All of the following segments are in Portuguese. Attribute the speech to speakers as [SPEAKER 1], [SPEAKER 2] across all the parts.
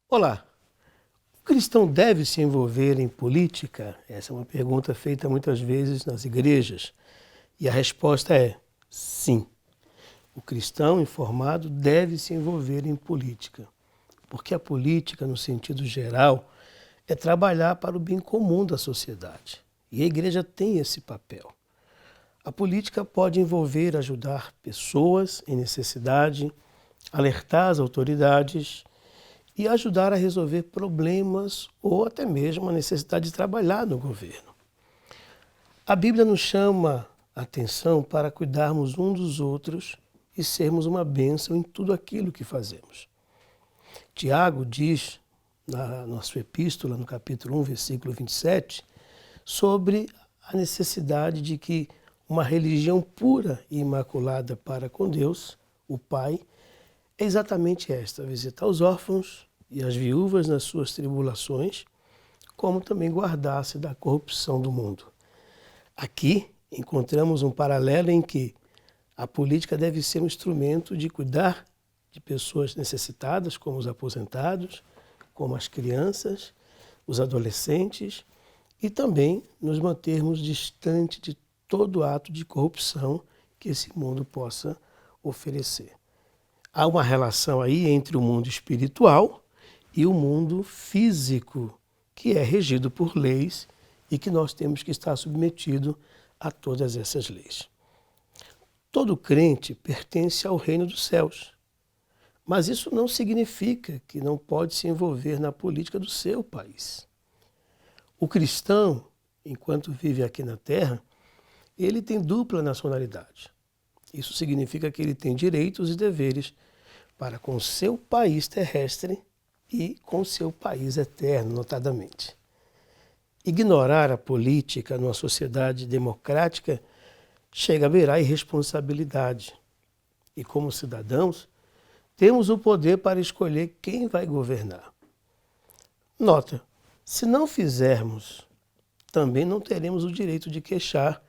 [SPEAKER 1] Olá, o cristão deve se envolver em política? Essa é uma pergunta feita muitas vezes nas igrejas. E a resposta é sim. O cristão informado deve se envolver em política. Porque a política, no sentido geral, é trabalhar para o bem comum da sociedade. E a igreja tem esse papel. A política pode envolver ajudar pessoas em necessidade, alertar as autoridades e ajudar a resolver problemas ou até mesmo a necessidade de trabalhar no governo. A Bíblia nos chama a atenção para cuidarmos uns dos outros e sermos uma bênção em tudo aquilo que fazemos. Tiago diz, na sua epístola, no capítulo 1, versículo 27, sobre a necessidade de que uma religião pura e imaculada para com Deus, o Pai, é exatamente esta: visitar os órfãos e as viúvas nas suas tribulações, como também guardar-se da corrupção do mundo. Aqui encontramos um paralelo em que a política deve ser um instrumento de cuidar de pessoas necessitadas, como os aposentados, como as crianças, os adolescentes, e também nos mantermos distante de todo ato de corrupção que esse mundo possa oferecer. Há uma relação aí entre o mundo espiritual e o mundo físico, que é regido por leis e que nós temos que estar submetido a todas essas leis. Todo crente pertence ao reino dos céus, mas isso não significa que não pode se envolver na política do seu país. O cristão, enquanto vive aqui na terra, ele tem dupla nacionalidade. Isso significa que ele tem direitos e deveres para com o seu país terrestre e com o seu país eterno, notadamente. Ignorar a política numa sociedade democrática chega a beirar irresponsabilidade. E como cidadãos, temos o poder para escolher quem vai governar. Nota, se não fizermos, também não teremos o direito de queixar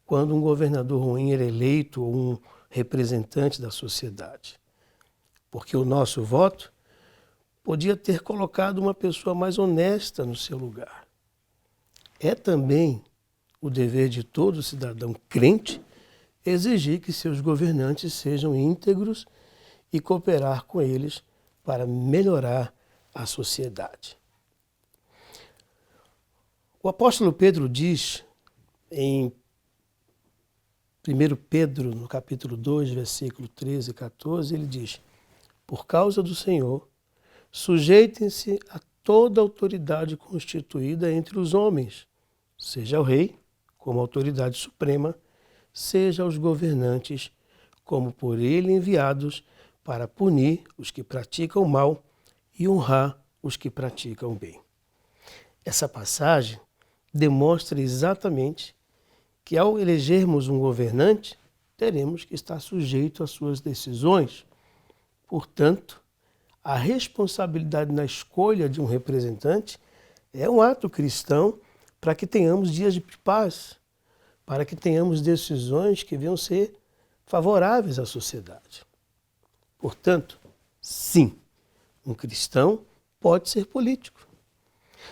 [SPEAKER 1] quando um governador ruim é eleito ou um representante da sociedade. Porque o nosso voto podia ter colocado uma pessoa mais honesta no seu lugar. É também o dever de todo cidadão crente exigir que seus governantes sejam íntegros e cooperar com eles para melhorar a sociedade. O apóstolo Pedro diz em 1 Pedro, no capítulo 2, versículo 13 e 14, ele diz: por causa do Senhor, sujeitem-se a toda autoridade constituída entre os homens, seja o rei, como autoridade suprema, seja os governantes, como por ele enviados para punir os que praticam o mal e honrar os que praticam o bem. Essa passagem demonstra exatamente que ao elegermos um governante, teremos que estar sujeito às suas decisões. Portanto, a responsabilidade na escolha de um representante é um ato cristão para que tenhamos dias de paz, para que tenhamos decisões que venham ser favoráveis à sociedade. Portanto, sim, um cristão pode ser político.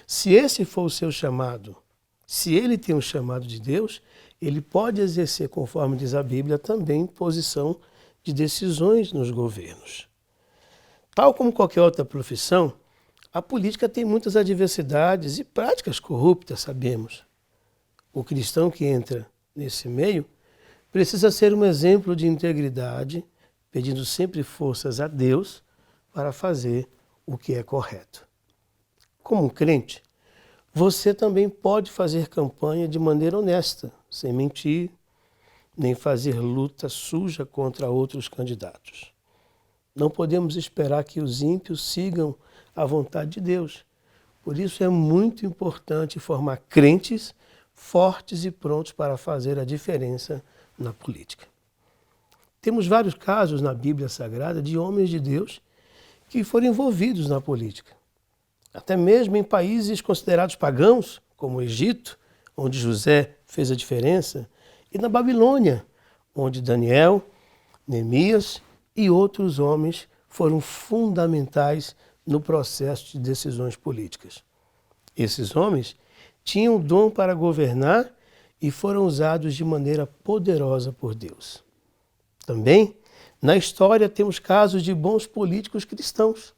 [SPEAKER 1] Se esse for o seu chamado, se ele tem um chamado de Deus, ele pode exercer, conforme diz a Bíblia, também posição de decisões nos governos. Tal como qualquer outra profissão, a política tem muitas adversidades e práticas corruptas, sabemos. O cristão que entra nesse meio precisa ser um exemplo de integridade, pedindo sempre forças a Deus para fazer o que é correto. Como um crente, você também pode fazer campanha de maneira honesta, sem mentir, nem fazer luta suja contra outros candidatos. Não podemos esperar que os ímpios sigam a vontade de Deus. Por isso é muito importante formar crentes fortes e prontos para fazer a diferença na política. Temos vários casos na Bíblia Sagrada de homens de Deus que foram envolvidos na política. Até mesmo em países considerados pagãos, como o Egito, onde José fez a diferença, e na Babilônia, onde Daniel, Neemias e outros homens foram fundamentais no processo de decisões políticas. Esses homens tinham dom para governar e foram usados de maneira poderosa por Deus. Também, na história, temos casos de bons políticos cristãos.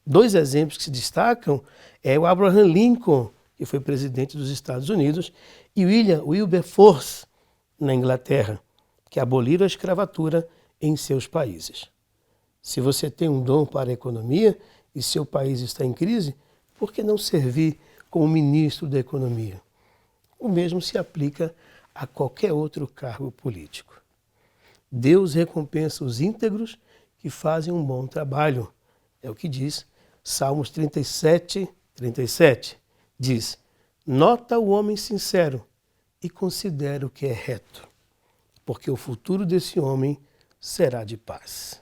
[SPEAKER 1] 2 exemplos que se destacam é o Abraham Lincoln, que foi presidente dos Estados Unidos, e William Wilberforce, na Inglaterra, que aboliram a escravatura em seus países. Se você tem um dom para a economia e seu país está em crise, por que não servir como ministro da economia? O mesmo se aplica a qualquer outro cargo político. Deus recompensa os íntegros que fazem um bom trabalho. É o que diz Salmos 37. Diz: nota o homem sincero e considera o que é reto, porque o futuro desse homem será de paz.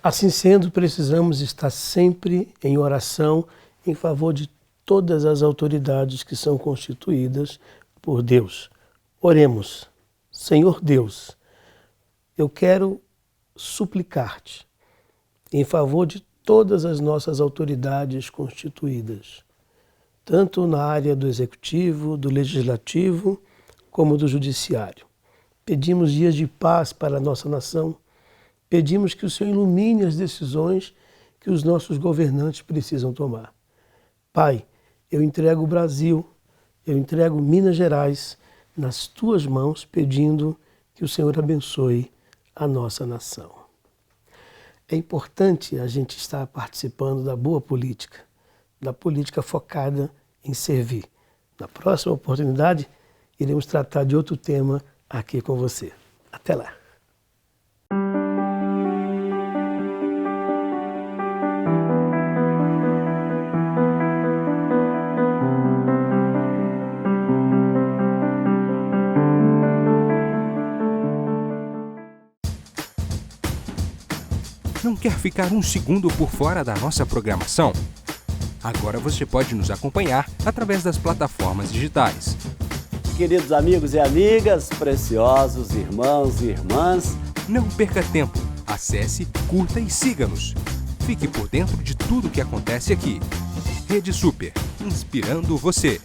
[SPEAKER 1] Assim sendo, precisamos estar sempre em oração em favor de todas as autoridades que são constituídas por Deus. Oremos. Senhor Deus, eu quero suplicar-te em favor de todas as nossas autoridades constituídas, tanto na área do executivo, do legislativo, como do judiciário. Pedimos dias de paz para a nossa nação. Pedimos que o Senhor ilumine as decisões que os nossos governantes precisam tomar. Pai, eu entrego o Brasil, eu entrego Minas Gerais nas tuas mãos, pedindo que o Senhor abençoe a nossa nação. É importante a gente estar participando da boa política, da política focada em servir. Na próxima oportunidade, iremos tratar de outro tema aqui com você. Até lá!
[SPEAKER 2] Não quer ficar um segundo por fora da nossa programação? Agora você pode nos acompanhar através das plataformas digitais.
[SPEAKER 3] Queridos amigos e amigas, preciosos irmãos e irmãs,
[SPEAKER 2] não perca tempo. Acesse, curta e siga-nos. Fique por dentro de tudo o que acontece aqui. Rede Super, inspirando você.